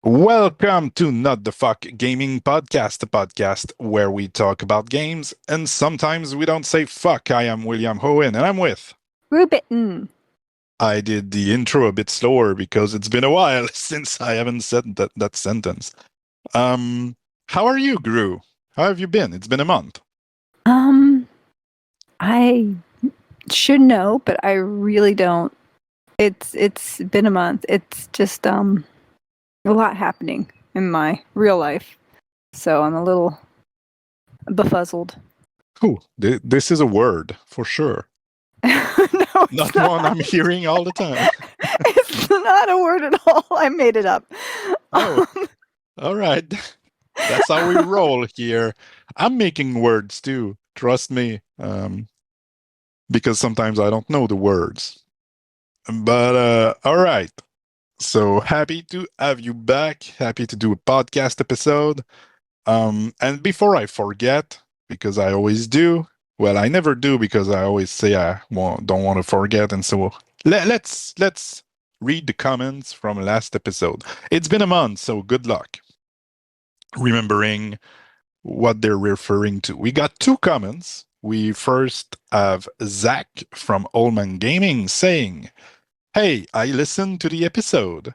Welcome to Not the Fuck Gaming Podcast, the podcast where we talk about games and sometimes we don't say fuck. I am William Hououin and I'm with. Gruebitten. I did the intro a bit slower because it's been a while since I haven't said that sentence. Um, how are you, Gru? How have you been? It's been a month. Um, I should know, but I really don't. It's been a month. It's just a lot happening in my real life, so I'm a little befuzzled. Ooh, this is a word for sure. No, it's Not one I'm not. hearing all the time. It's not a word at all. I made it up. Oh, all right. That's how we roll here. I'm making words too. Trust me. Because sometimes I don't know the words. But all right. So happy to have you back. Happy to do a podcast episode. And before I forget, because I always do. Well, I never do because I always say don't want to forget, and so let's read the comments from last episode. It's been a month, so good luck remembering what they're referring to. We got two comments. We first have Zach from Oldman Gaming saying, "Hey, I listened to the episode.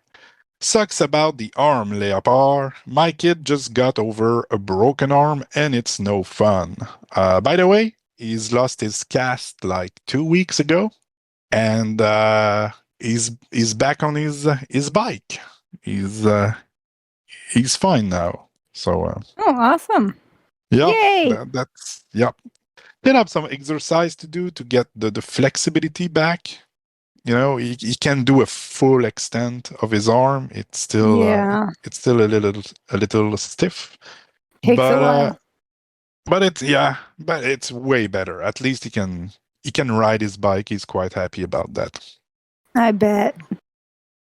Sucks about the arm, Leopard. My kid just got over a broken arm and it's no fun. By the way, he's lost his cast like 2 weeks ago and he's back on his bike. He's fine now. So Oh, awesome! yep, Yay! that's yep. Did have some exercise to do to get the flexibility back. You know, he can do a full extent of his arm. Yeah, It's still a little stiff, takes a but while. but it's way better. At least he can ride his bike. He's quite happy about that. I bet.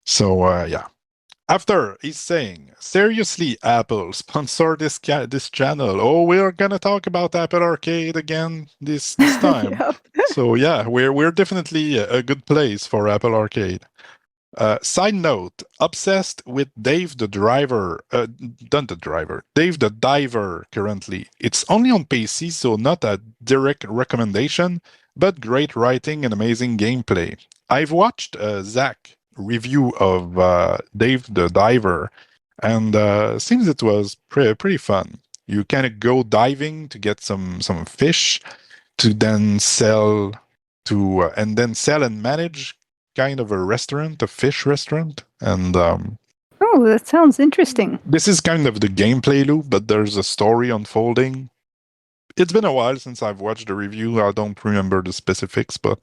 So yeah. After he's saying, seriously, Apple, sponsor this channel. Oh, we're gonna talk about Apple Arcade again this time. Yep. So yeah, we're definitely a good place for Apple Arcade. Side note, obsessed with Dave the Driver, not the driver, Dave the Diver currently. It's only on PC, so not a direct recommendation, but great writing and amazing gameplay. I've watched Zach review of Dave the Diver, and seems it was pretty fun. You kind of go diving to get some fish to then sell to and then sell and manage kind of a restaurant, a fish restaurant, and Oh, that sounds interesting. this is kind of the gameplay loop, but there's a story unfolding. It's been a while since I've watched the review. I don't remember the specifics, but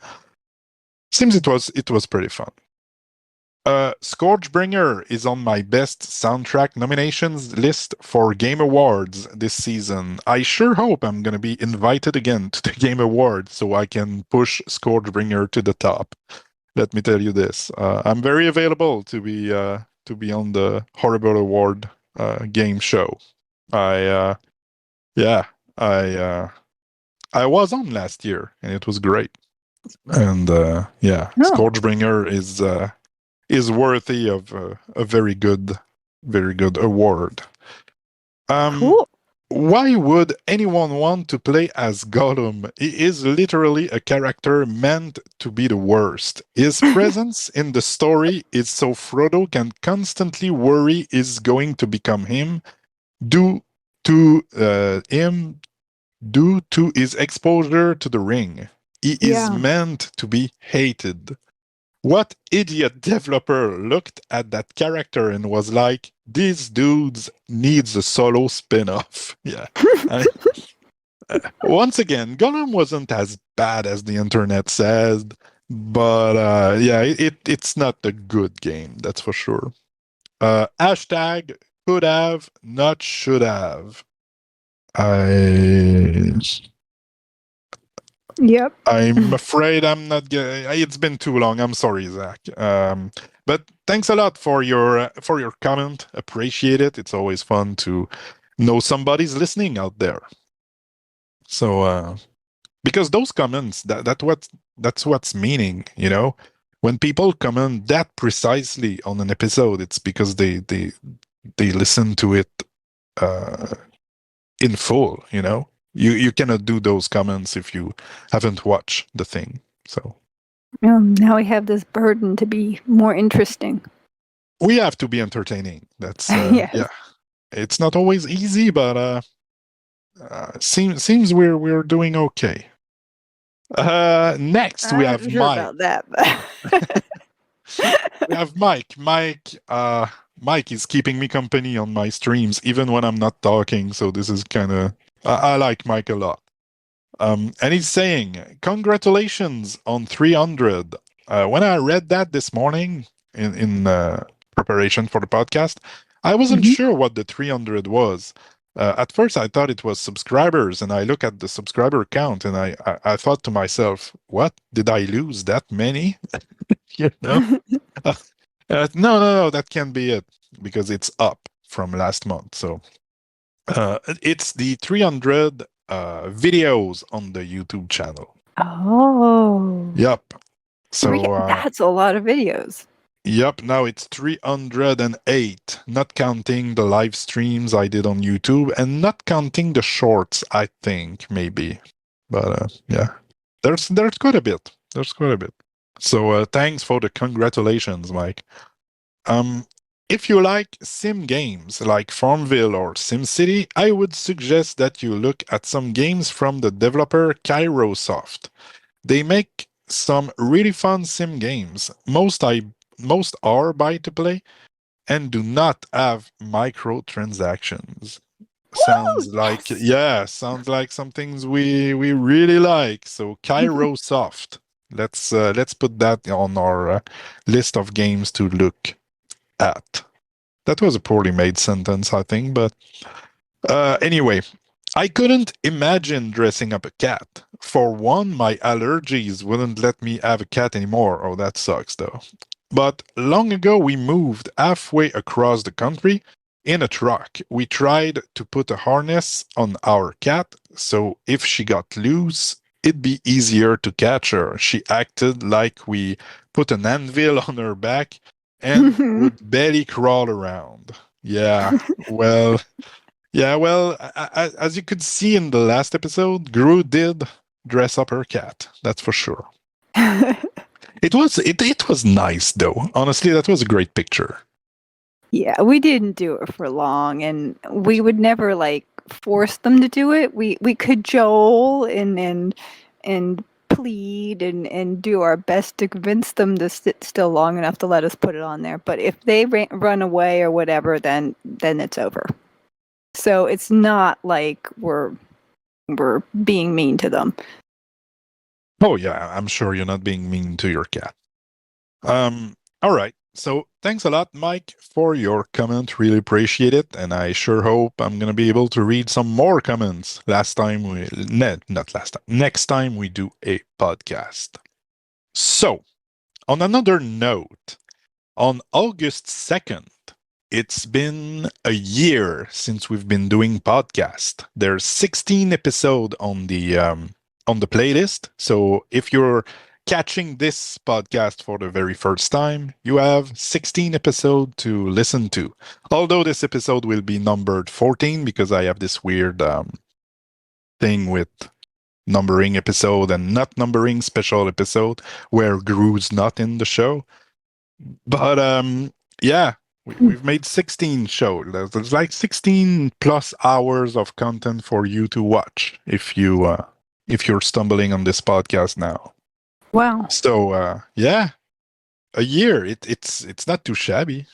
seems it was pretty fun. Scourgebringer is on my best soundtrack nominations list for Game Awards this season. I sure hope I'm going to be invited again to the Game Awards so I can push Scourgebringer to the top. Let me tell you this: I'm very available to be on the Horrible Award game show. I yeah, I was on last year and it was great. And yeah, Oh, Scourgebringer is worthy of a very good award. Um, cool. why would anyone want to play as Gollum? He is literally a character meant to be the worst. His presence in the story is so Frodo can constantly worry is going to become him due to due to his exposure to the ring. He is Yeah. meant to be hated. What idiot developer looked at that character and was like, "These dudes needs a solo spin-off." Yeah. I, once again, Gollum wasn't as bad as the internet says, but yeah, it's not a good game, that's for sure. Hashtag could have, not should have. I Yep. I'm afraid I'm not. It's been too long. I'm sorry, Zach. But thanks a lot for your comment. Appreciate it. It's always fun to know somebody's listening out there. So because those comments that's what's meaning. You know, when people comment that precisely on an episode, it's because they listen to it uh, in full. You cannot do those comments if you haven't watched the thing. So Now we have this burden to be more interesting. we have to be entertaining. That's Yes. yeah. It's not always easy, but seems we're doing okay. Next we I'm have not sure Mike. about that, but We have Mike. Mike is keeping me company on my streams, even when I'm not talking. So this is kind of I like Mike a lot. And he's saying, "Congratulations on 300." When I read that this morning in preparation for the podcast, I wasn't Mhm. sure what the 300 was. At first, I thought it was subscribers, and I look at the subscriber count, and I thought to myself, "What did I lose that many?" you know. No, that can't be it because it's up from last month. So it's the 300 videos on the YouTube channel. Oh, Yep. So, that's a lot of videos. yep, now it's 308, not counting the live streams I did on YouTube and not counting the shorts, I think, maybe. But yeah, there's quite a bit. There's quite a bit. So thanks for the congratulations, Mike. Um, if you like sim games like Farmville or SimCity, I would suggest that you look at some games from the developer Kairosoft. They make some really fun sim games. Most are buy to play and do not have microtransactions. Woo! Yes. Sounds like some things we really like. So Kairosoft. Let's put that on our list of games to look at. That was a poorly made sentence, I think, but anyway, I couldn't imagine dressing up a cat. For one, my allergies wouldn't let me have a cat anymore. Oh, that sucks, though. But long ago, we moved halfway across the country in a truck. We tried to put a harness on our cat, so if she got loose, it'd be easier to catch her. She acted like we put an anvil on her back and would barely crawl around. Yeah, well, as you could see in the last episode, Gru did dress up her cat. That's for sure. It was nice though. Honestly, that was a great picture. Yeah, we didn't do it for long, and we would never like force them to do it. We cajole and plead and do our best to convince them to sit still long enough to let us put it on there. But if they run away or whatever, then it's over. So it's not like we're being mean to them. Oh yeah, I'm sure you're not being mean to your cat. All right. So thanks a lot, Mike, for your comment. Really appreciate it, and I sure hope I'm gonna be able to read some more comments. Not last time. Next time we do a podcast. So, on another note, on August 2nd, it's been a year since we've been doing podcast. There's 16 episodes on the playlist. So if you're catching this podcast for the very first time, you have 16 episodes to listen to. Although this episode will be numbered 14 because I have this weird thing with numbering episode and not numbering special episode where Gru's not in the show. But yeah, we've made 16 shows. There's like 16 plus hours of content for you to watch if you're stumbling on this podcast now. Wow. So yeah, a year. It's not too shabby.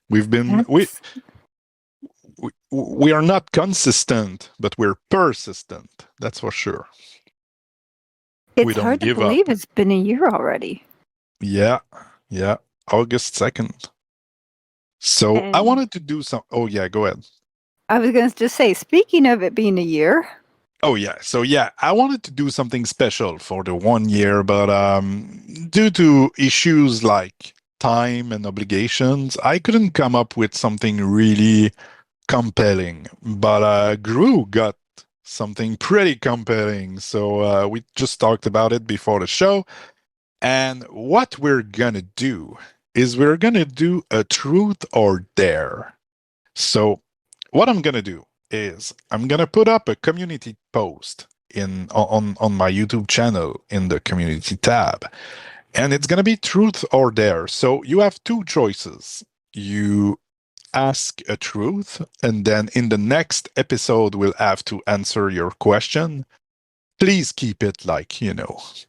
We've been That's we are not consistent, but we're persistent. That's for sure. We it's don't hard to give believe up. it's been a year already. Yeah, yeah. August 2nd. So I And wanted to do some. Oh yeah, go ahead. I was going to just say, speaking of it being a year, Oh yeah. So yeah, I wanted to do something special for the 1 year, but due to issues like time and obligations, I couldn't come up with something really compelling. But Gru got something pretty compelling. So we just talked about it before the show. And what we're gonna do is we're gonna do a truth or dare. So what I'm gonna do is I'm gonna put up a community post on my YouTube channel in the community tab, and it's gonna be truth or dare. So you have two choices. You ask a truth, and then in the next episode, we'll have to answer your question. Please keep it like,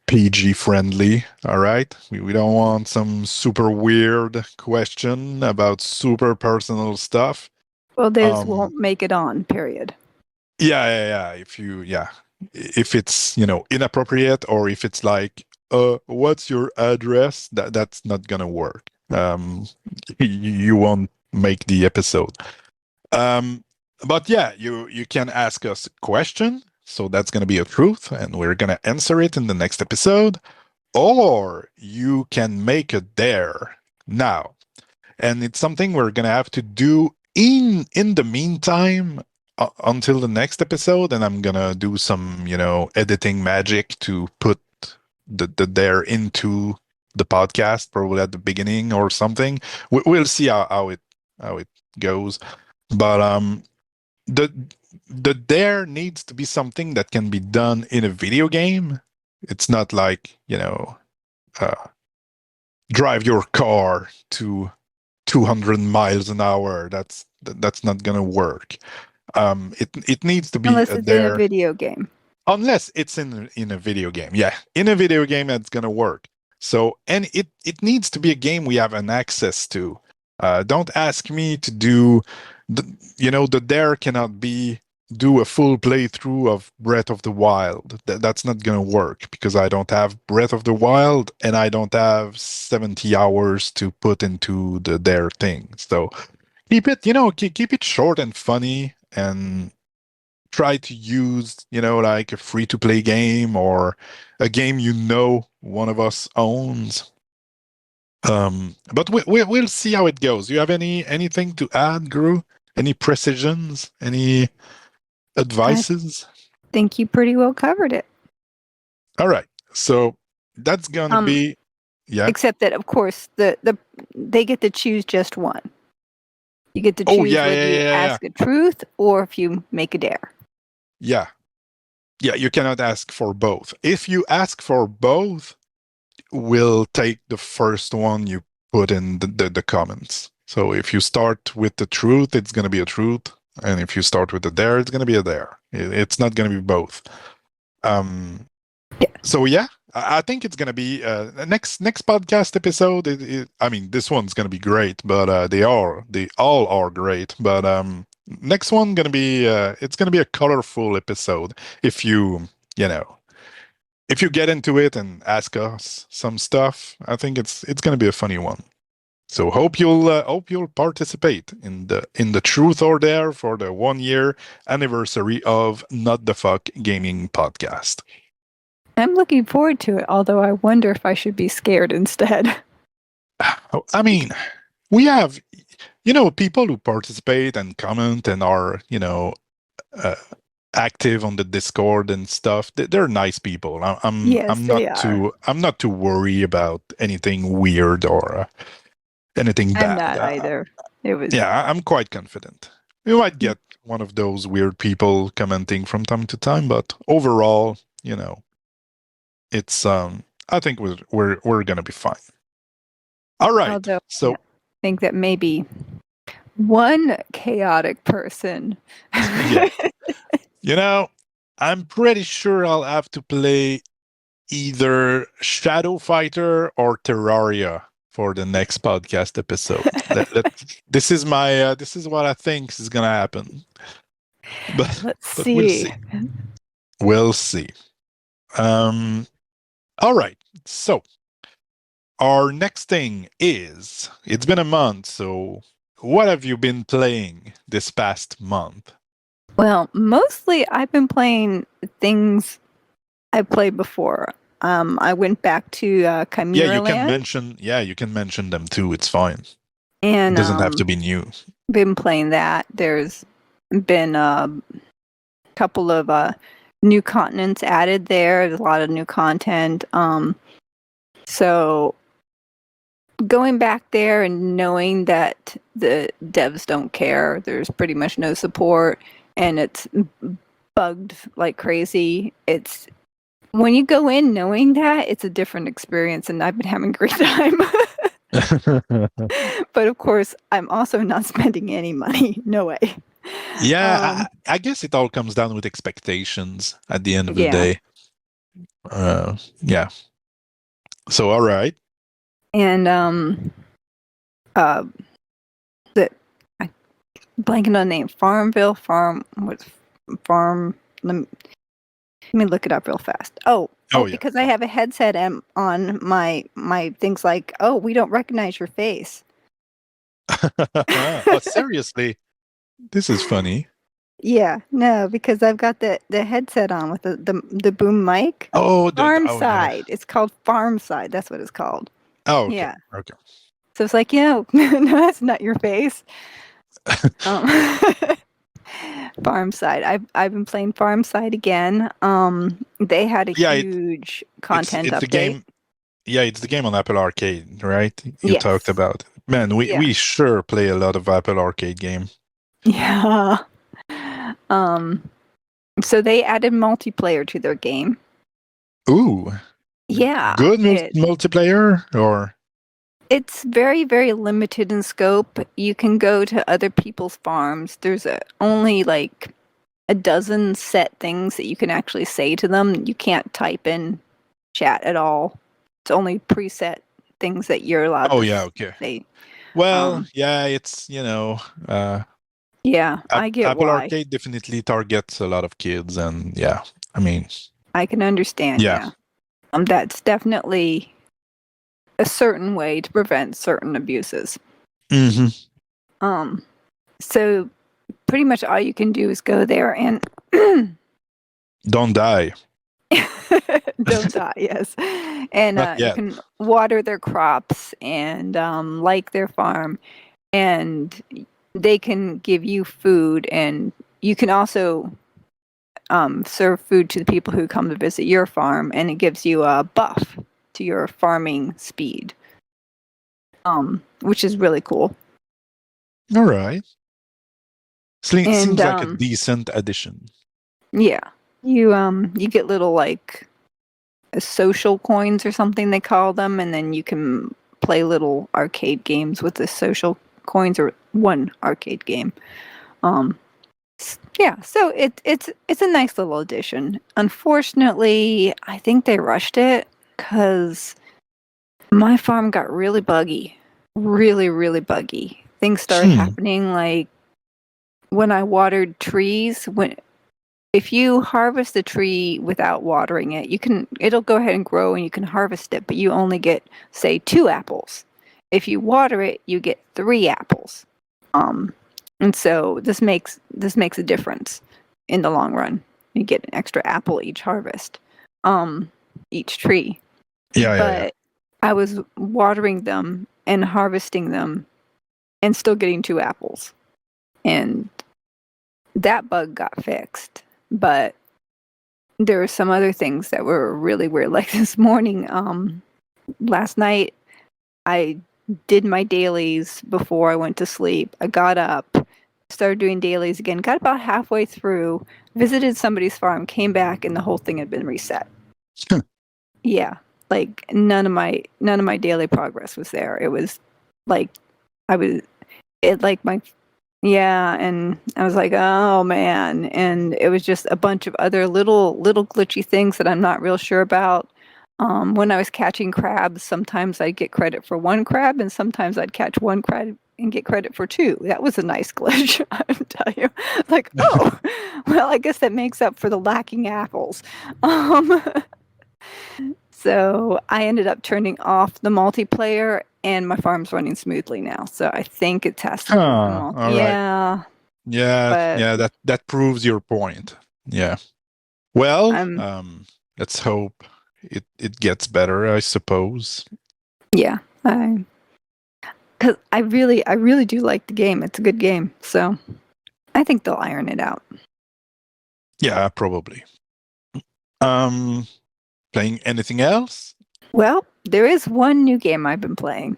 PG friendly. All right. We don't want some super weird question about super personal stuff. Well, theirs Um, won't make it on, period. yeah. If it's, inappropriate, or if it's like, what's your address? That's not gonna work. You won't make the episode. Um, but yeah, you can ask us a question, so that's gonna be a truth, and we're gonna answer it in the next episode. Or you can make a dare now, and it's something we're gonna have to do in the meantime, until the next episode. And I'm gonna do some, editing magic to put the dare into the podcast, probably at the beginning or something. We'll see how it goes. But the the dare needs to be something that can be done in a video game. It's not like, uh, drive your car to 200 miles an hour. That's not gonna work. It needs to be Unless a it's in a dare. video game. Unless it's in a video game. Yeah, in a video game that's gonna work. So, and it needs to be a game we have an access to. Don't ask me to do the dare cannot be do a full playthrough of Breath of the Wild. That's not gonna work because I don't have Breath of the Wild, and I don't have 70 hours to put into the dare thing. So keep it, keep it short and funny, and try to use, like a free to play game, or a game one of us owns. But we'll see how it goes. Do you have anything to add, Gru? Any precisions? Any I advices? think you pretty well covered it. All right. So that's gonna Um, be, yeah. except that, of course, they get to choose just one. You get to Oh choose yeah, whether yeah, you yeah, yeah, ask a truth or if you make a dare. yeah, yeah. You cannot ask for both. If you ask for both, we'll take the first one you put in the comments. So if you start with the truth, it's going to be a truth. And if you start with the dare, it's going to be a dare. It's not going to be both. Um, Yeah. so yeah, I think it's going to be next podcast episode. I mean, this one's going to be great, but they all are great. But next one going to be it's going to be a colorful episode. If you know if you get into it and ask us some stuff, I think it's going to be a funny one. So hope you'll participate in the truth or dare for the 1 year anniversary of Not the Fuck Gaming Podcast. I'm looking forward to it, although I wonder if I should be scared instead. I mean, we have people who participate and comment and are uh, active on the Discord and stuff. They're nice people. Yes, I'm they not are. too worried about anything weird or anything I'm bad. not either. It was Yeah, I'm quite confident. We might get one of those weird people commenting from time to time, but overall, it's I think we're gonna be fine. All right. although I So think that maybe one chaotic person. yeah, I'm pretty sure I'll have to play either Shadow Fighter or Terraria for the next podcast episode. This is what I think is gonna happen. But Let's but we'll see. see. We'll see. Um all right. So our next thing is, it's been a month, so what have you been playing this past month? Well, mostly I've been playing things I played before. I went back to Yeah, Chimera Land you can mention them too. It's fine. It and doesn't have to be new. been playing that. There's been a couple of new continents added there. There's a lot of new content. So going back there and knowing that the devs don't care, there's pretty much no support, and it's bugged like crazy. It's when you go in knowing that, it's a different experience, and I've been having a great time. But of course, I'm also not spending any money. No way. Yeah, I guess it all comes down with expectations at the end of the Yeah. day. Yeah. So, all right. And uh the I blanking on the name. Farm let me look it up real fast. Oh, Oh, yeah. because I have a headset on my things like, oh, we don't recognize your face. Oh, seriously? This is funny. Yeah, no, because I've got the headset on with the boom mic. Oh, Farm oh yeah. side. It's called Farm Side. That's what it's called. Oh, okay. Yeah. Okay. So it's like, no, that's not your face. Um, Farm Side. I've been playing Farm Side again. They had a Yeah, huge content it's the update. game. Yeah, it's the game on Apple Arcade, right? You talked Yes. about. Man, Yeah. we sure play a lot of Apple Arcade game. Yeah. So they added multiplayer to their game. Ooh, Yeah. good multiplayer or It's very, very limited in scope. You can go to other people's farms. There's only like a dozen set things that you can actually say to them. You can't type in chat at all. It's only preset things that you're allowed oh to yeah, okay. say. Well, yeah, it's Yeah, I get Apple why. Arcade definitely targets a lot of kids, and yeah, I mean, I can understand, yeah. yeah. That's definitely a certain way to prevent certain abuses. Hmm. So pretty much all you can do is go there and Don't die. don't die, yes. And Not you yet. can water their crops and like their farm, and they can give you food, and you can also serve food to the people who come to visit your farm, and it gives you a buff to your farming speed, which is really cool. All right. And Seems like a decent addition. yeah, you get little like social coins or something they call them, and then you can play little arcade games with the social coins or one arcade game. Yeah, so it's a nice little addition. Unfortunately, I think they rushed it because my farm got really buggy, really really buggy. Things started Hmm. happening like when I watered trees. When if you harvest a tree without watering it, it'll go ahead and grow and you can harvest it, but you only get say 2 apples. If you water it, you get 3 apples. And so this makes a difference in the long run. You get an extra apple each harvest, each tree. Yeah, yeah, yeah. But I was watering them and harvesting them and still getting 2 apples. And that bug got fixed. But there were some other things that were really weird. Like this morning, last night, I did my dailies before I went to sleep. I got up, started doing dailies again, got about halfway through, visited somebody's farm, came back, and the whole thing had been reset. Yeah, like none of my daily progress was there. It was like I was it like my yeah, and I was like, oh man, and it was just a bunch of other little glitchy things that I'm not real sure about. When I was catching crabs, sometimes I'd get credit for one crab, and sometimes I'd catch one crab and get credit for two. That was a nice glitch, I would tell you. Like, oh, well, I guess that makes up for the lacking apples. Um, so I ended up turning off the multiplayer, and my farm's running smoothly now. So I think it has to do with the Huh. All right. Yeah, Yeah, but yeah, that proves your point. Yeah. Well, I'm let's hope it gets better, I suppose. yeah, because I really do like the game. It's a good game, so I think they'll iron it out. Yeah, probably. Um, playing anything else? Well, there is one new game I've been playing.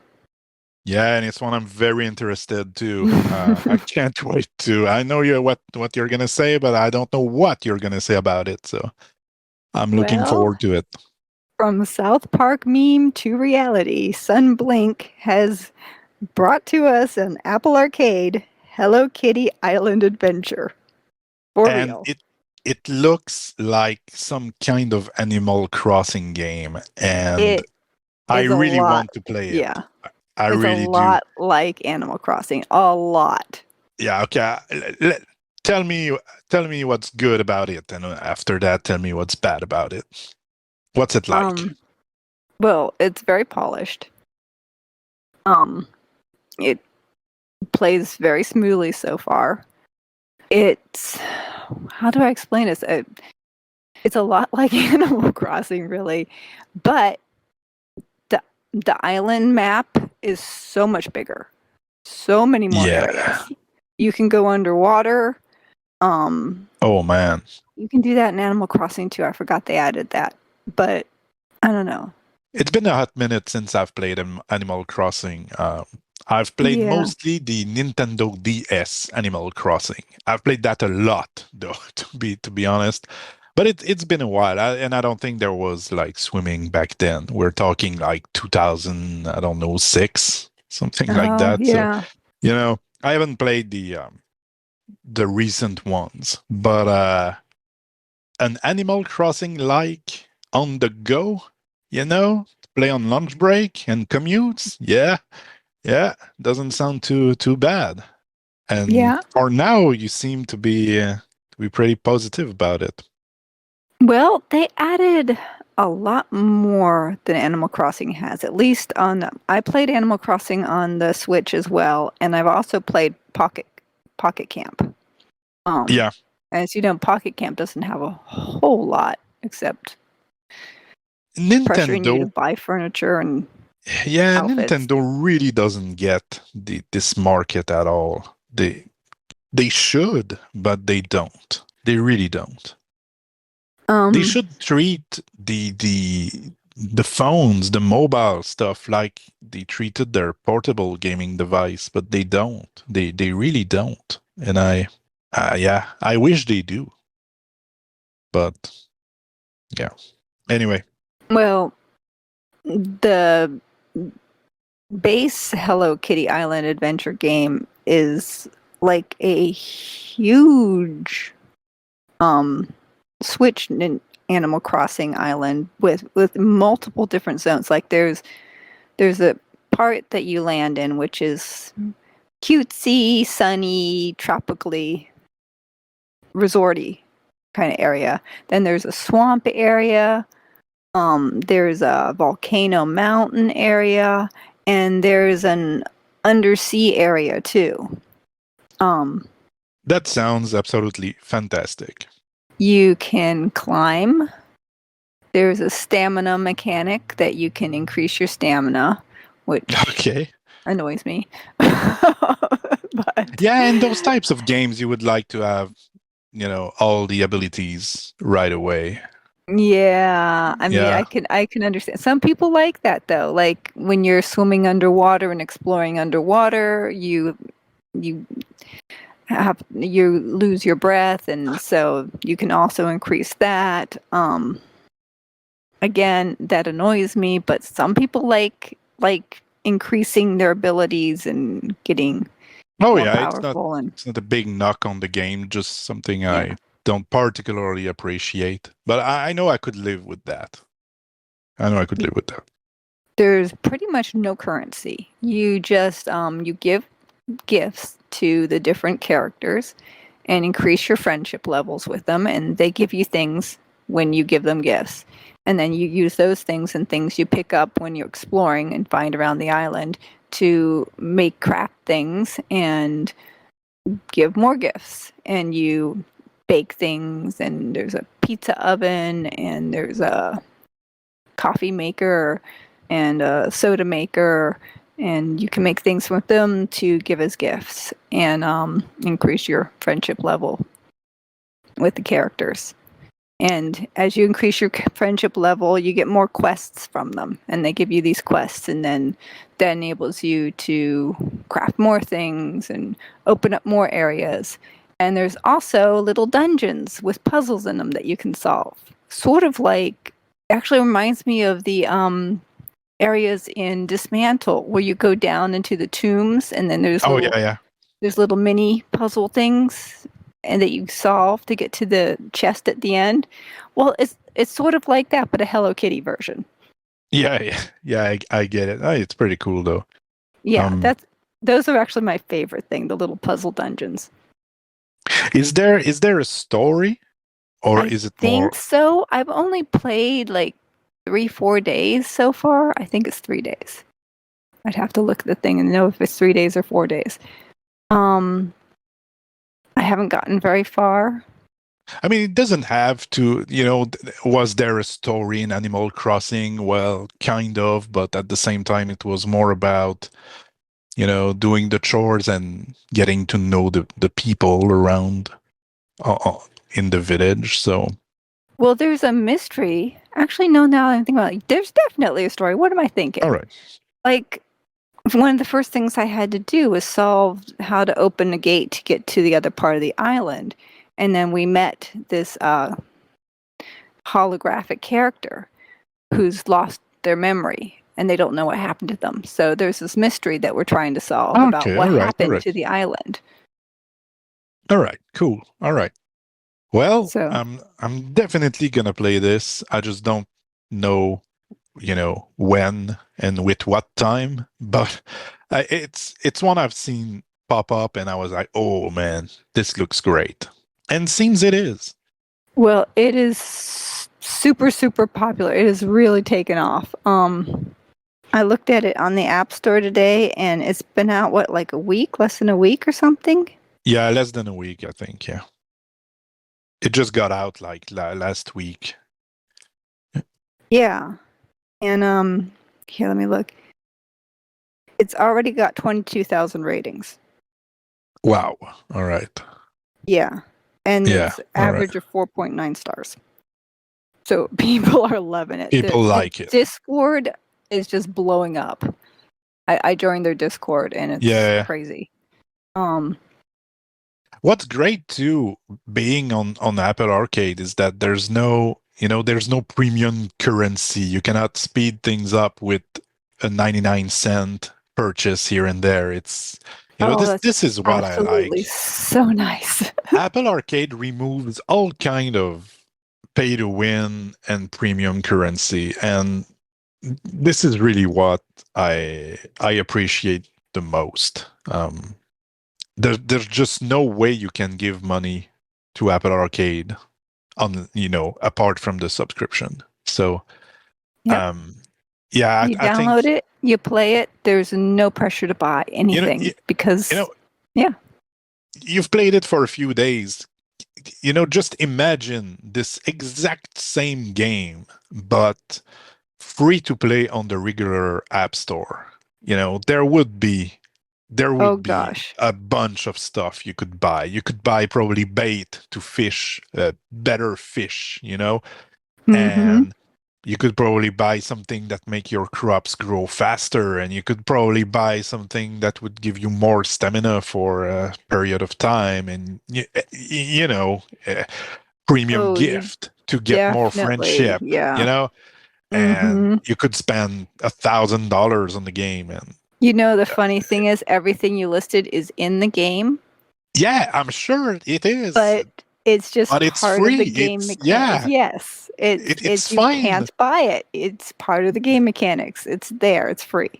Yeah, and it's one I'm very interested to. I can't wait to. I know what you're gonna say, but I don't know what you're gonna say about it. So I'm looking Well, forward to it. from South Park meme to reality, Sunblink has brought to us an Apple Arcade Hello Kitty Island Adventure. For And real. it looks like some kind of Animal Crossing game, and It I is a really lot. want to play it. Yeah. I It's a really do. lot like Animal Crossing. A lot. Yeah, okay. Tell me tell me what's good about it, and after that, tell me what's bad about it. What's it like? Um, well, it's very polished. Um, it plays very smoothly so far. It's how do I explain this? It's a lot like Animal Crossing, really, but the the island map is so much bigger. So many more Yeah. areas. You can go underwater. Um, Oh man. you can do that in Animal Crossing too. I forgot they added that, but I don't know. It's been a hot minute since I've played Animal Crossing. I've played Yeah. mostly the Nintendo DS Animal Crossing. I've played that a lot, though, to be honest. But it's been a while, and I don't think there was like swimming back then. We're talking like 2000, I don't know, six, something like Oh, that. So yeah. I haven't played the recent ones, but an Animal Crossing like on the go, play on lunch break and commutes. Yeah, yeah, doesn't sound too bad. And Yeah. for now, you seem to be pretty positive about it. Well, they added a lot more than Animal Crossing has. At least on I played Animal Crossing on the Switch as well, and I've also played Pocket Camp. Um, Yeah, as you know, Pocket Camp doesn't have a whole lot except pressuring you to Nintendo. buy furniture and Yeah, outfits. Nintendo really doesn't get this market at all. They should, but they don't. They really don't. They Um, should treat the phones, the mobile stuff like they treated their portable gaming device, but they don't. They really don't. And yeah, I wish they do. But yeah. Anyway, well, the base Hello Kitty Island adventure game is like a huge um switch in Animal Crossing Island with multiple different zones. Like there's a part that you land in which is cutesy, sunny, tropically resorty kind of area. Then there's a swamp area. There's a volcano mountain area, and there's an undersea area too. Um, that sounds absolutely fantastic. you can climb. There's a stamina mechanic that you can increase your stamina, which Okay. annoys me. But Yeah, and those types of games you would like to have, all the abilities right away. yeah, I mean, Yeah. I can understand. Some people like that though. Like when you're swimming underwater and exploring underwater, you you lose your breath, and so you can also increase that. Again, that annoys me, but some people like increasing their abilities and getting Oh more yeah, it's not powerful and it's not a big knock on the game, just something yeah. I don't particularly appreciate. But I know I could live with that. I know I could live with that. There's pretty much no currency. You just you give gifts to the different characters and increase your friendship levels with them, and they give you things when you give them gifts. And then you use those things and things you pick up when you're exploring and find around the island to make craft things and give more gifts. And you bake things, and there's a pizza oven, and there's a coffee maker and a soda maker, and you can make things with them to give as gifts and increase your friendship level with the characters. And as you increase your friendship level, you get more quests from them, and they give you these quests, and then that enables you to craft more things and open up more areas. And there's also little dungeons with puzzles in them that you can solve. Sort of like, actually reminds me of the areas in Dismantle where you go down into the tombs, and then Oh yeah, yeah. there's little mini puzzle things and that you solve to get to the chest at the end. Well, it's sort of like that, but a Hello Kitty version. Yeah, yeah, yeah. I get it. It's pretty cool though. Yeah, Um, those are actually my favorite thing, the little puzzle dungeons. is there a story, or I is it think more? so. I've only played like 3-4 days so far. I think it's 3 days. I'd have to look at the thing and know if it's 3 days or 4 days. Um, I haven't gotten very far. I mean, it doesn't have to. Was there a story in Animal Crossing? Well, kind of, but at the same time, it was more about doing the chores and getting to know the people around in the village. So, Well, there's a mystery. Actually, no, now I'm thinking about it, there's definitely a story. What am I all thinking? right. Like, one of the first things I had to do was solve how to open a gate to get to the other part of the island. And then we met this holographic character who's lost their memory and they don't know what happened to them. So there's this mystery that we're trying to solve about Okay, what all right, all happened right, to the island. all right, cool, all right. Well, So, I'm definitely gonna play this. I just don't know, when and with what time. But it's one I've seen pop up, and I was like, oh man, this looks great, and seems it is. well, it is super, super popular. It has really taken off. I looked at it on the App Store today, and it's been out, what, like a week, less than a week or something? Yeah, less than a week, I think. Yeah, it just got out like last week. Yeah. And here, let me look. It's already got 22,000 ratings. Wow. All right. Yeah. And Yeah. it's All right. average of 4.9 stars. So people are loving it. People The like it. Discord is just blowing up. I joined their Discord and it's Yeah. crazy. Um, What's great too, being on Apple Arcade, is that there's no premium currency. You cannot speed things up with a 99-cent purchase here and there. It's oh, this that's this is what I absolutely like. so nice. Apple Arcade removes all kind of pay to win and premium currency, and this is really what I appreciate the most. There's just no way you can give money to Apple Arcade apart from the subscription. So Yep. yeah, You I think download it, you play it. There's no pressure to buy you know anything you, you because, know yeah. you've played it for a few days. Just imagine this exact same game, but free to play on the regular app store. There would be there Oh would be gosh. a bunch of stuff you could buy. You could buy probably bait to fish, better fish, Mm-hmm. and you could probably buy something that make your crops grow faster, and you could probably buy something that would give you more stamina for a period of time, and premium Oh, you gift to get more definitely, friendship, yeah. and Mm-hmm. you could spend $1,000 on the game, and The funny thing is everything you listed is in the game, yeah, I'm sure it is, but it's just but it's part of free. the game It's mechanics. yeah, Yes, it's it's you fine. can't buy it. It's part of the game mechanics. It's there. It's free.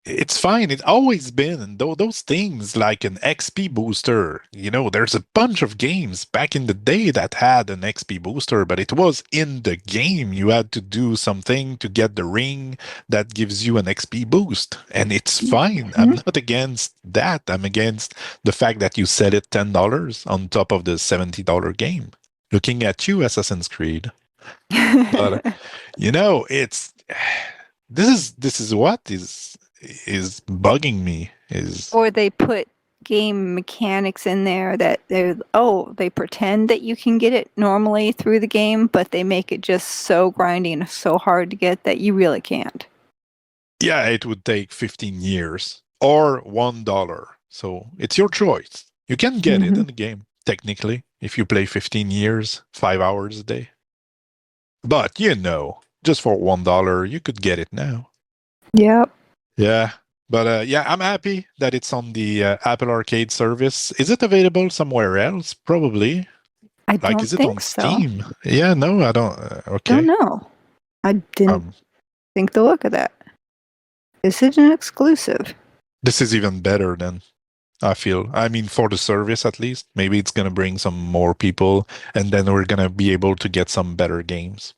It's fine. It's always been. And those things like an XP booster, there's a bunch of games back in the day that had an XP booster, but it was in the game. You had to do something to get the ring that gives you an XP boost. And it's fine. I'm Mhm. not against that. I'm against the fact that you sell it $10 on top of the $70 game. Looking at you, Assassin's Creed. But it's this is what is bugging me is Or they put game mechanics in there that they pretend that you can get it normally through the game, but they make it just so grindy and so hard to get that you really can't. Yeah, it would take 15 years or $1. So it's your choice. You can get it Mm-hmm. in the game, technically, if you play 15 years, 5 hours a day. But just for $1, you could get it now. Yep. Yeah. But yeah, I'm happy that it's on the Apple Arcade service. Is it available somewhere else? Probably. I Like, don't is it think on so. Steam? Yeah, no, I don't. Don't Okay. know. I didn't Um, think the look of that. This is an exclusive. this is even better than I feel. I mean, for the service at least. Maybe it's gonna bring some more people, and then we're gonna be able to get some better games.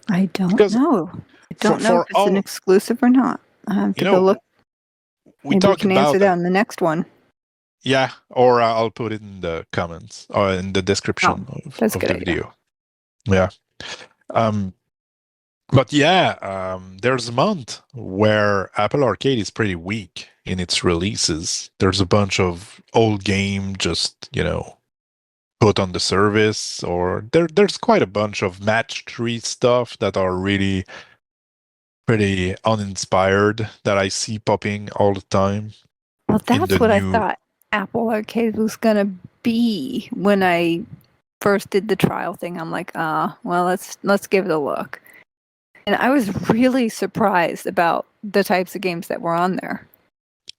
I don't Because know. I for don't know if for it's an all exclusive or not. I have you to go look. know, we Maybe we talk can answer about that in the next one. yeah, or I'll put it in the comments or in the Oh, description that's a of good the idea. video. Yeah. Um, but yeah, there's a month where Apple Arcade is pretty weak in its releases. There's a bunch of old game just, put on the service, or there's quite a bunch of match 3 stuff that are really pretty uninspired that I see popping all the time Well, in the that's what I new. thought Apple Arcade was gonna be when I first did the trial thing. I'm like, well, let's give it a look. And I was really surprised about the types of games that were on there.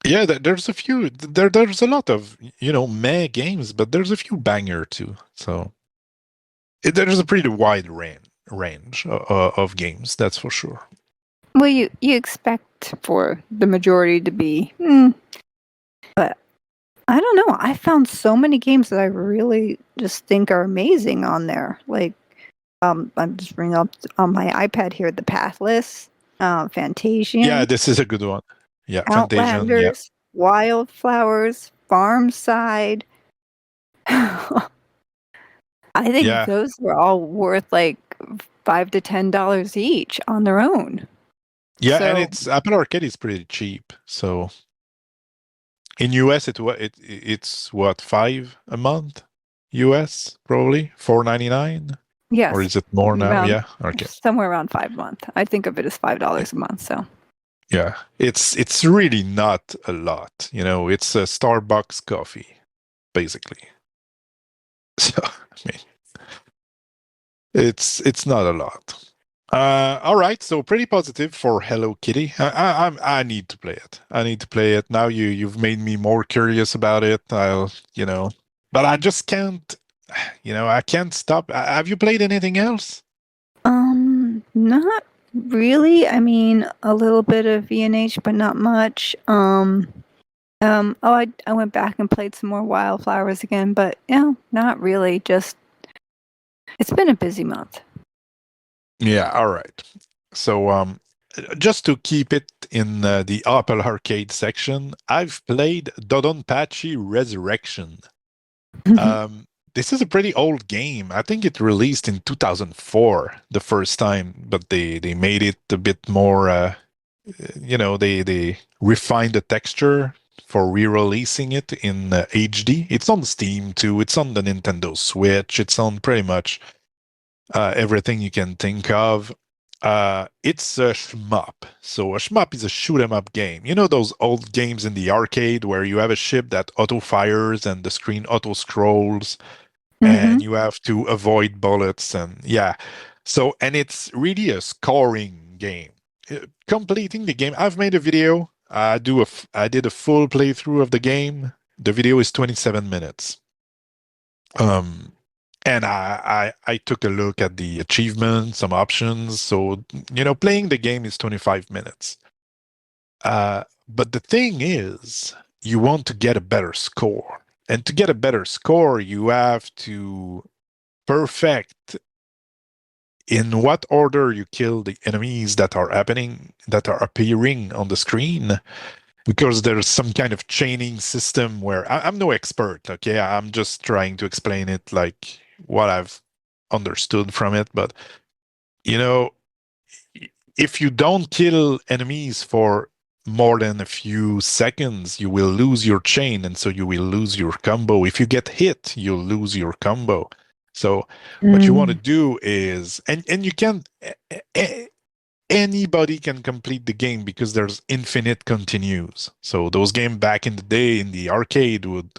Yeah, there's a few. There's a lot of meh games, but there's a few banger too. So there's a pretty wide range of games, that's for sure. Well, you expect for the majority to be, but I don't know. I found so many games that I really just think are amazing on there. Like, I'm just bringing up on my iPad here the Pathless, Yeah, Fantasian, this is a good one. Yeah, Fantasian. Yeah, Outlanders, Wildflowers, Farmside. I think yeah, those were all worth like $5 to $10 each on their own. yeah. And So it's Apple Arcade is pretty cheap. So in US, it's what, 5 a month? US probably 4.99, or yes, is it more now? around Yeah. Okay. somewhere around 5 month. I think of it as $5 a month. So Yeah, it's really not a lot. It's a Starbucks coffee, basically. So I mean, it's not a lot. All right, so pretty positive for Hello Kitty. I need to play it. I need to play it now. You've made me more curious about it. But I just can't. I can't stop. Have you played anything else? not really. I mean, a little bit of VNH, but not much. I went back and played some more Wildflowers again, but not really. Just it's been a busy month. Yeah, all right. So, just to keep it in the Apple Arcade section, I've played Dodonpachi Resurrection. Um, this is a pretty old game. I think it released in 2004 the first time, but they made it a bit more. They refined the texture for re-releasing it in HD. It's on Steam too. It's on the Nintendo Switch. It's on pretty much everything you can think of. It's a shmup. So a shmup is a shoot 'em up game. You know those old games in the arcade where you have a ship that auto fires and the screen auto scrolls Mm-hmm. and you have to avoid bullets, and yeah. So, and it's really a scoring game. Completing the game, I've made a video. I did a full playthrough of the game. The video is 27 minutes. Um, and I took a look at the achievements, some options. So, playing the game is 25 minutes. But the thing is, you want to get a better score. And to get a better score, you have to perfect in what order you kill the enemies that are appearing on the screen, because there's some kind of chaining system where I'm no expert, okay? I'm just trying to explain it like what I've understood from it. But, you know, if you don't kill enemies for more than a few seconds, you will lose your chain, and so you will lose your combo. If you get hit, you'll lose your combo. So what you want to Mm. do is, and you can, anybody can complete the game because there's infinite continues. So those games back in the day in the arcade would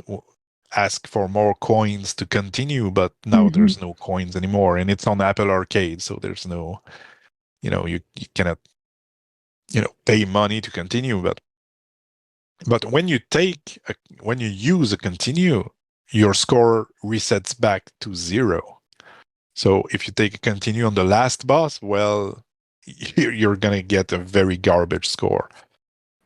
ask for more coins to continue, but now Mhm. there's no coins anymore, and it's on Apple Arcade, so there's no, you cannot, pay money to continue. But when you use a continue, your score resets back to 0. So if you take a continue on the last boss, well, you're gonna get a very garbage score.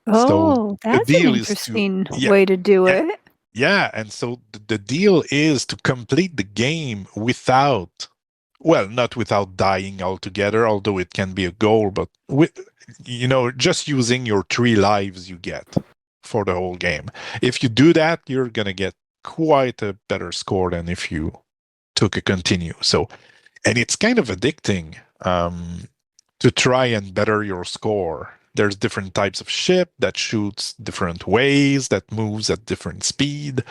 So Oh, the that's an deal is to, interesting yeah, way to do yeah, it. yeah. And so the deal is to complete the game without, well, not without dying altogether, although it can be a goal, but just using your 3 lives you get for the whole game. If you do that, you're gonna get quite a better score than if you took a continue. So, and it's kind of addicting to try and better your score. There's different types of ship that shoots different ways, that moves at different speed,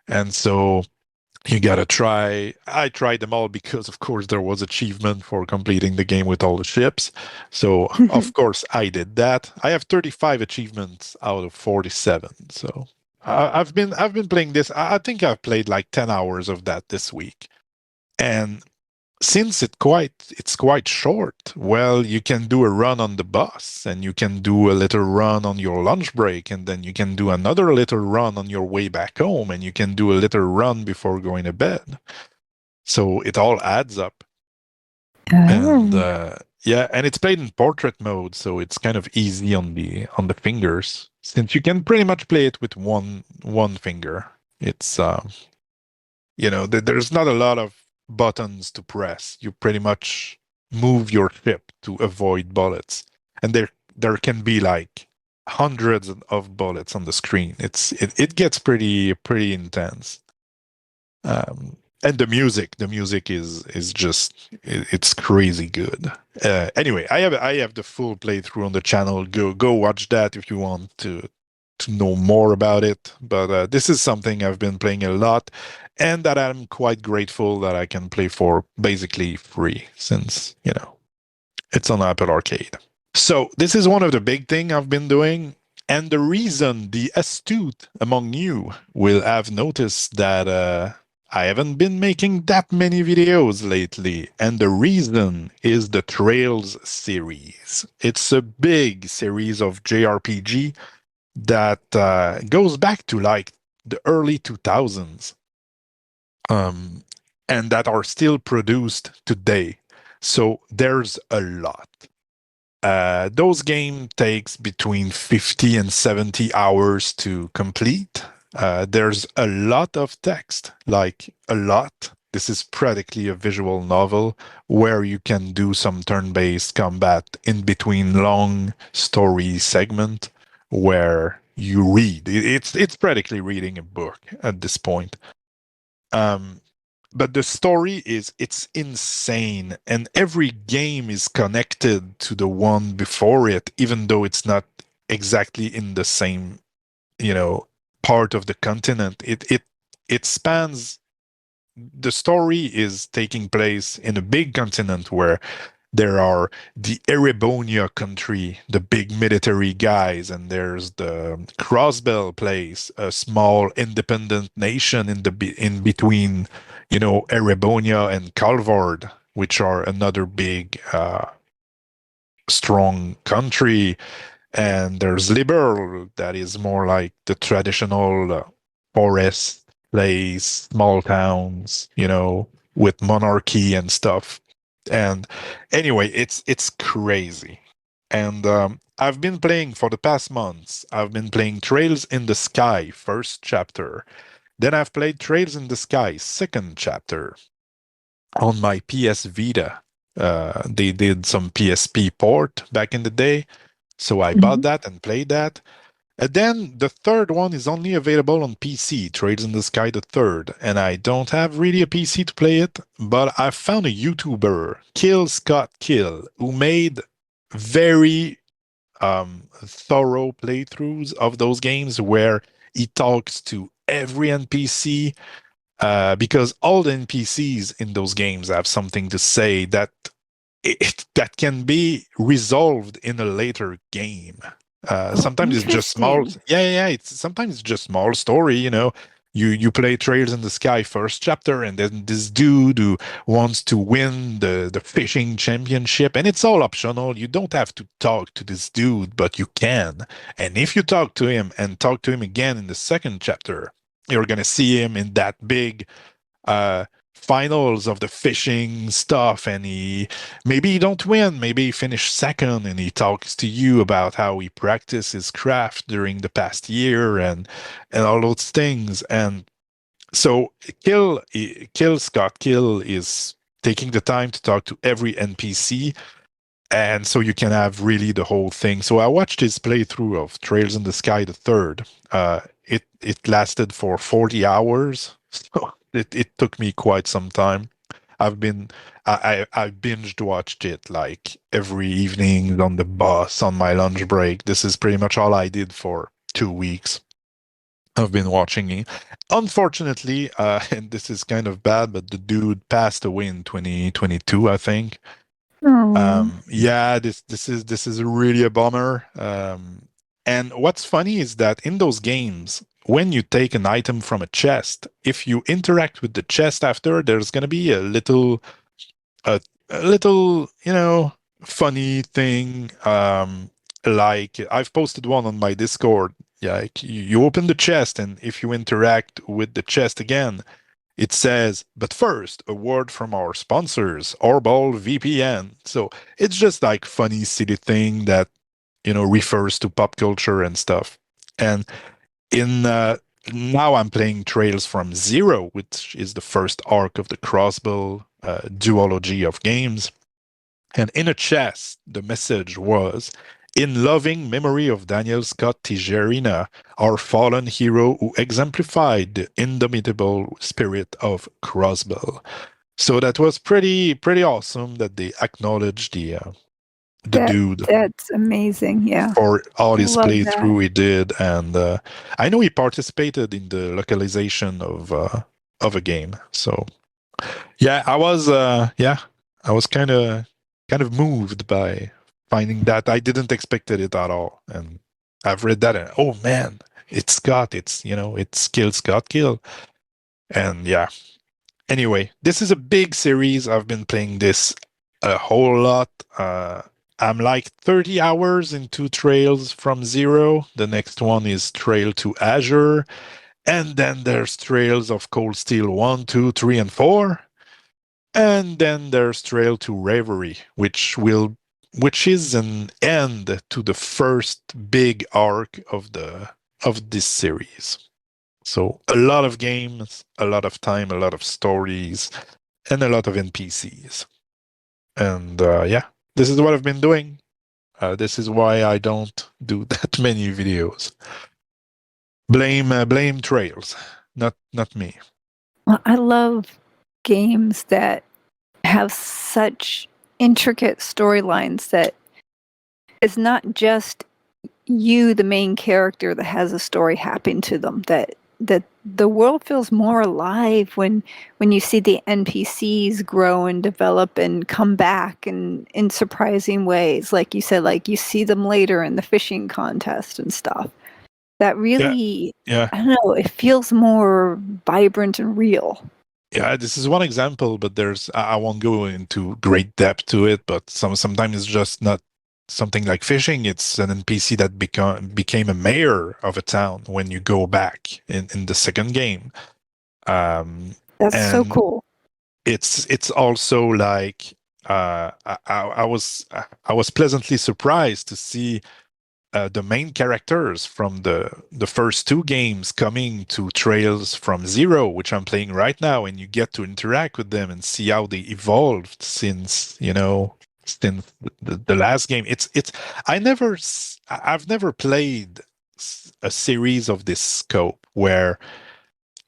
and so you gotta try. I tried them all because, of course, there was achievement for completing the game with all the ships. So, of course, I did that. I have 35 achievements out of 47. So, I've been playing this. I think I've played like 10 hours of that this week, and since it's quite short, well, you can do a run on the bus, and you can do a little run on your lunch break, and then you can do another little run on your way back home, and you can do a little run before going to bed. So it all adds up. And Oh. yeah, and it's played in portrait mode, so it's kind of easy on the fingers, since you can pretty much play it with one finger. It's there's not a lot of buttons to press. You pretty much move your ship to avoid bullets, and there can be like hundreds of bullets on the screen. It gets pretty intense. And the music is just it's crazy good. Anyway, I have the full playthrough on the channel. Go watch that if you want to know more about it. But this is something I've been playing a lot, and that I'm quite grateful that I can play for basically free, since it's on Apple Arcade. So this is one of the big thing I've been doing. And the reason the astute among you will have noticed that I haven't been making that many videos lately. And the reason is the Trails series. It's a big series of JRPG that goes back to like the early 2000s, um, and that are still produced today. So there's a lot. Those game takes between 50 and 70 hours to complete. There's a lot of text, like a lot. This is practically a visual novel where you can do some turn-based combat in between long story segment where you read. It's practically reading a book at this point. Um, but the story it's insane, and every game is connected to the one before it, even though it's not exactly in the same you know part of the continent. It spans. The story is taking place in a big continent where there are the Erebonia country, the big military guys, and there's the Crossbell place, a small independent nation in between, Erebonia and Calvard, which are another big, strong country. And there's Liberl, that is more like the traditional forest place, small towns, with monarchy and stuff. And anyway, it's crazy. And I've been playing for the past months. I've been playing Trails in the Sky, first chapter. Then I've played Trails in the Sky, second chapter, on my PS Vita. They did some PSP port back in the day, so I bought Mhm. that and played that. And then the third one is only available on PC, Trades in the Sky the third, and I don't have really a PC to play it, but I found a YouTuber, Kill Scott Kill, who made very thorough playthroughs of those games where he talks to every NPC, because all the NPCs in those games have something to say that can be resolved in a later game. Oh, Sometimes it's just small. interesting. Yeah. It's sometimes it's just small story. You play Trails in the Sky first chapter, and then this dude who wants to win the fishing championship, and it's all optional. You don't have to talk to this dude, but you can. And if you talk to him and talk to him again in the second chapter, you're gonna see him in that big uh finals of the fishing stuff, and maybe he don't win, maybe he finish second, and he talks to you about how he practiced his craft during the past year, and all those things. And so kill Scott Kill is taking the time to talk to every NPC, and so you can have really the whole thing. So I watched his playthrough of Trails in the Sky the third. It lasted for 40 hours, so it took me quite some time. I've been I binged watched it like every evening on the bus on my lunch break. This is pretty much all I did for 2 weeks. I've been watching it. Unfortunately, and this is kind of bad, but the dude passed away in 2022, I think. Oh, Yeah, this is really a bummer. And what's funny is that in those games, when you take an item from a chest, if you interact with the chest after, there's gonna be a, a little, funny thing. Like I've posted one on my Discord. Yeah, like you open the chest, and if you interact with the chest again, it says, but first, a word from our sponsors, Orbol VPN. So it's just like funny, silly thing that, refers to pop culture and stuff. And in now I'm playing Trails from Zero, which is the first arc of the Crossbow duology of games. And in a chest, the message was, in loving memory of Daniel Scott Tijerina, our fallen hero who exemplified the indomitable spirit of Crossbow. So that was pretty awesome that they acknowledged the that dude that's amazing. Yeah, for all I his love that. playthrough he did, and I know he participated in the localization of a game. So yeah, I was kind of moved by finding that. I didn't expect it at all, and I've read that, and oh man, it's Kill Scott Kill, and yeah. Anyway, this is a big series. I've been playing this a whole lot. I'm like 30 hours into Trails from Zero. The next one is Trail to Azure. And then there's Trails of Cold Steel 1, 2, 3, and 4. And then there's Trail to Reverie, which is an end to the first big arc of this series. So a lot of games, a lot of time, a lot of stories, and a lot of NPCs. And yeah, this is what I've been doing. This is why I don't do that many videos. Blame Trails, not me. Well, I love games that have such intricate storylines that it's not just you, the main character, that has a story happen to them. That the world feels more alive when you see the NPCs grow and develop and come back in surprising ways. Like you said, like you see them later in the fishing contest and stuff. That Yeah, really, yeah, I don't know, it feels more vibrant and real. yeah. This is one example, but I won't go into great depth to it. But sometimes it's just not something like fishing. It's an NPC that became a mayor of a town when you go back in the second game. Um, That's so and cool. it's also like I was pleasantly surprised to see the main characters from the first two games coming to Trails from Zero, which I'm playing right now, and you get to interact with them and see how they evolved since the last game. It's I've never played a series of this scope where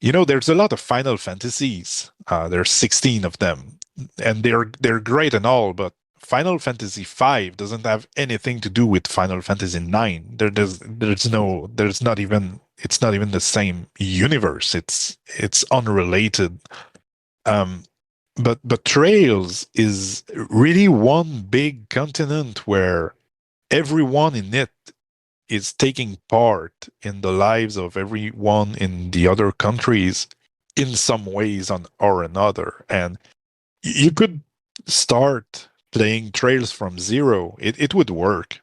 there's a lot of Final Fantasies. There's 16 of them, and they're great and all, but Final Fantasy V doesn't have anything to do with Final Fantasy IX. There's not even it's not even the same universe. It's unrelated. Um, but Trails is really one big continent where everyone in it is taking part in the lives of everyone in the other countries in some ways on or another. And you could start playing Trails from zero. It would work.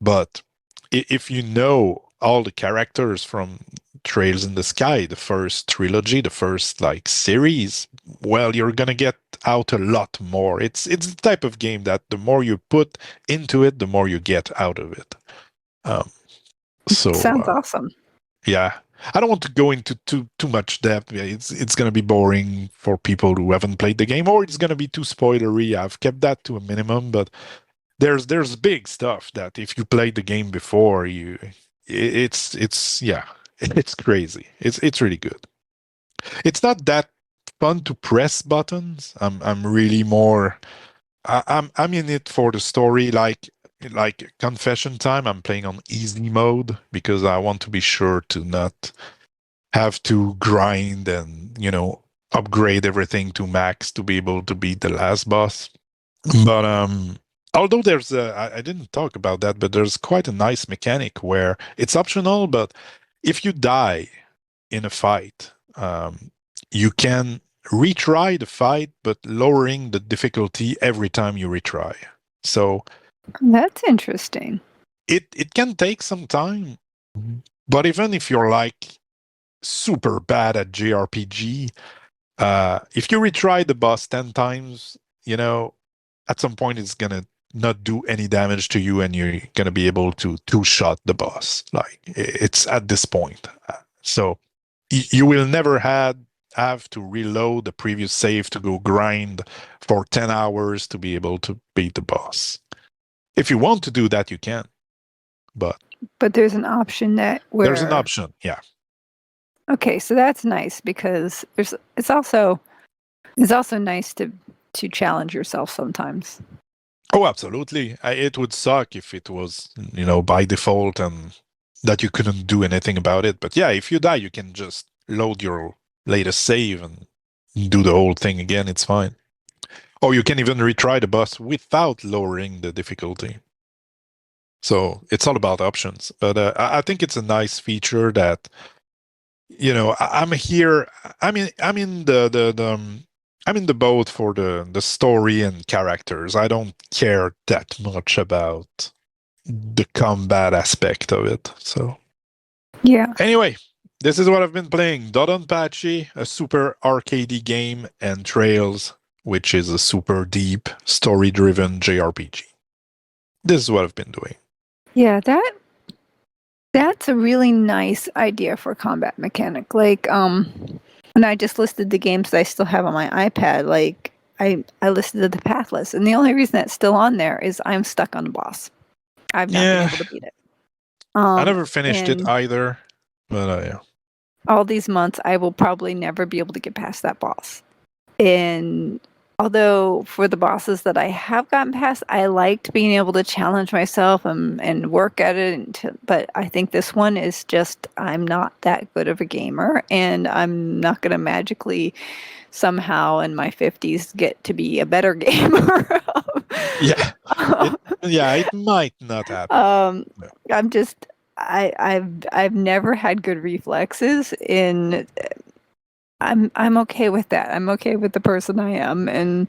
But if you know all the characters from Trails in the Sky, the first trilogy, the first like series, well, you're gonna get out a lot more. It's the type of game that the more you put into it, the more you get out of it. Um, so Sounds awesome. yeah, I don't want to go into too much depth. Yeah, it's gonna be boring for people who haven't played the game, or it's gonna be too spoilery. I've kept that to a minimum, but there's big stuff that if you played the game before, it's yeah, it's crazy. It's really good. It's not that fun to press buttons. I'm really more I'm in it for the story, like Confession Time. I'm playing on easy mode because I want to be sure to not have to grind and upgrade everything to max to be able to beat the last boss. But although I didn't talk about that, but there's quite a nice mechanic where it's optional, but if you die in a fight, you can retry the fight, but lowering the difficulty every time you retry. So That's interesting. it can take some time, but even if you're like super bad at JRPG, if you retry the boss 10 times, at some point it's gonna not do any damage to you and you're gonna be able to two-shot the boss. Like it's at this point. So you will never have to reload the previous save to go grind for 10 hours to be able to beat the boss. If you want to do that, you can. But there's an option that there's an where option, yeah. okay, so that's nice because it's also nice to challenge yourself sometimes. Oh, absolutely. It would suck if it was, by default and that you couldn't do anything about it. But yeah, if you die, you can just load your latest save and do the whole thing again. It's fine. Or you can even retry the boss without lowering the difficulty. So it's all about options. But I think it's a nice feature that, I'm here. I'm in the boat for the story and characters. I don't care that much about the combat aspect of it. So Yeah. anyway, this is what I've been playing: Dodonpachi, a super arcadey game, and Trails, which is a super deep story-driven JRPG. This is what I've been doing. Yeah, that's a really nice idea for a combat mechanic. Like, when I just listed the games that I still have on my iPad, like I listed the path list, and the only reason that's still on there is I'm stuck on the boss. I've not been Yeah, able to beat it. I never finished it And either, but yeah. all these months, I will probably never be able to get past that boss. And although for the bosses that I have gotten past, I liked being able to challenge myself and work at it. But I think this one is just, I'm not that good of a gamer, and I'm not going to magically somehow in my 50s get to be a better gamer. Yeah, it might not happen. um, No. I'm just I've never had good reflexes in I'm okay with that. I'm okay with the person I am, and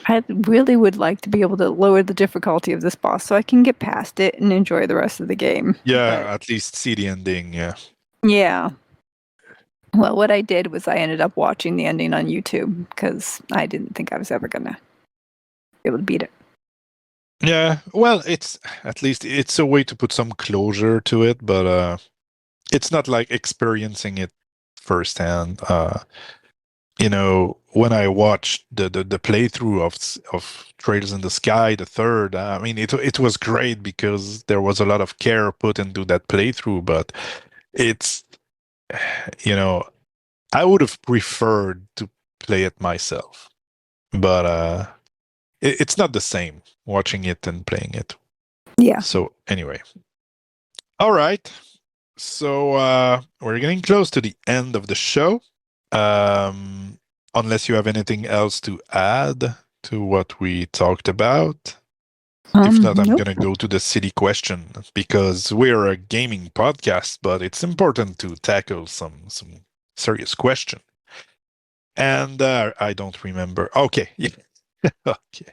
I really would like to be able to lower the difficulty of this boss so I can get past it and enjoy the rest of the game. But Yeah, at least see the ending. Yeah. yeah. Well, what I did was I ended up watching the ending on YouTube because I didn't think I was ever gonna be able to beat it. Yeah. Well, it's at least it's a way to put some closure to it, but it's not like experiencing it firsthand. When I watched the playthrough of Trails in the Sky, the third, I mean, it was great because there was a lot of care put into that playthrough, but it's, you know, I would have preferred to play it myself, but it's not the same watching it and playing it. Yeah. So anyway, all right. So we're getting close to the end of the show. Um, unless you have anything else to add to what we talked about. If not, I'm Nope. going to go to the silly question because we're a gaming podcast, but it's important to tackle some serious question. And I don't remember. Okay. Yeah. Okay.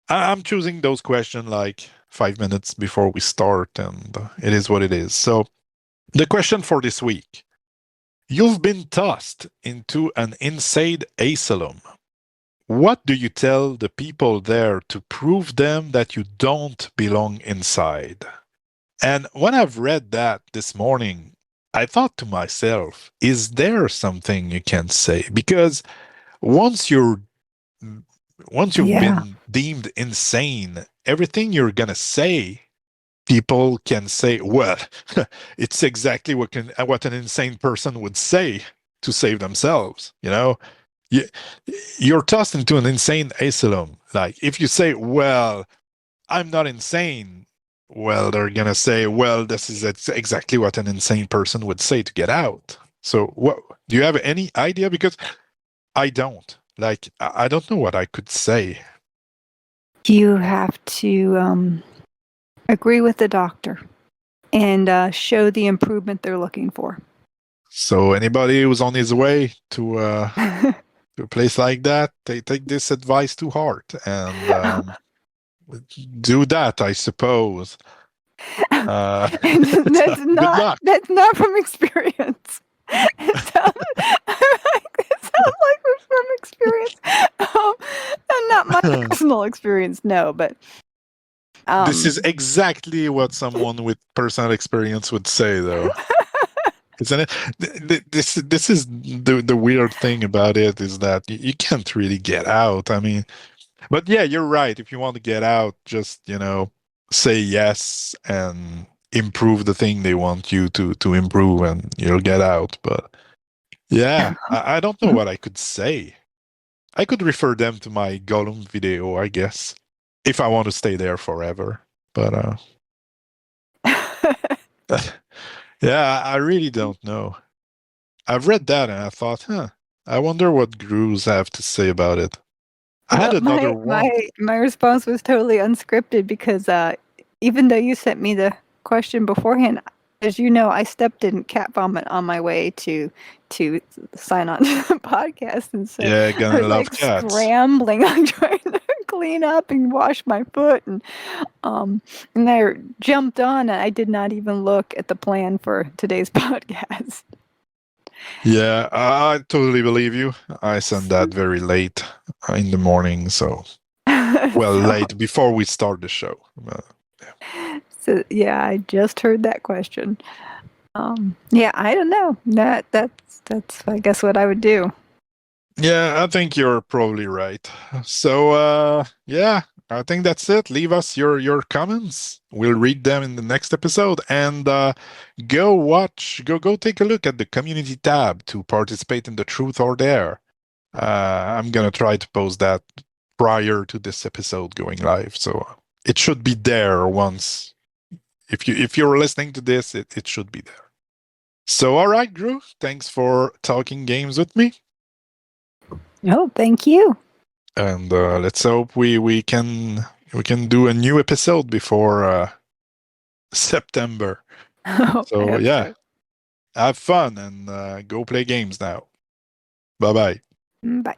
I'm choosing those questions like 5 minutes before we start, and it is what it is. So, the question for this week: you've been tossed into an insane asylum. What do you tell the people there to prove them that you don't belong inside? And when I've read that this morning, I thought to myself, is there something you can say? Because once you're once you've Yeah. been deemed insane, everything you're gonna say, people can say, well, it's exactly what an insane person would say to save themselves. You, you're tossed into an insane asylum. Like if you say, well, I'm not insane, well, they're gonna say, well, this is exactly what an insane person would say to get out. So, what do you have any idea? Because I don't. Like, I don't know what I could say. You have to agree with the doctor and show the improvement they're looking for. So, anybody who's on his way to a place like that, they take this advice to heart and do that, I suppose. that's Good not luck. that's not from experience. It sounds like it's from experience. And not my personal experience, no, but This is exactly what someone with personal experience would say, though. Isn't it? This is the weird thing about it is that you can't really get out. I mean, but yeah, you're right. If you want to get out, just say yes and improve the thing they want you to improve, and you'll get out. But yeah, I don't know what I could say. I could refer them to my Gollum video, I guess, if I want to stay there forever. But yeah, I really don't know. I've read that and I thought, I wonder what Grooves have to say about it. I had Well, another my one. my my response was totally unscripted because even though you sent me the question beforehand, as you know, I stepped in cat vomit on my way to sign on to the podcast, and so Yeah, I gonna was love like cats. scrambling, like trying to clean up and wash my foot, and I jumped on, and I did not even look at the plan for today's podcast. Yeah, I totally believe you. I sent that very late in the morning, so well, so, late before we start the show. so yeah, I just heard that question. Yeah, I don't know. That's I guess what I would do. Yeah, I think you're probably right. So yeah, I think that's it. Leave us your comments. We'll read them in the next episode, and go take a look at the community tab to participate in the Truth or Dare. I'm gonna try to post that prior to this episode going live, so it should be there once. If you're listening to this, it should be there. So all right, Drew, thanks for talking games with me. Oh, thank you. And let's hope we can do a new episode before September. Oh, I So hope yeah, so. have fun and go play games now. Bye bye. Bye.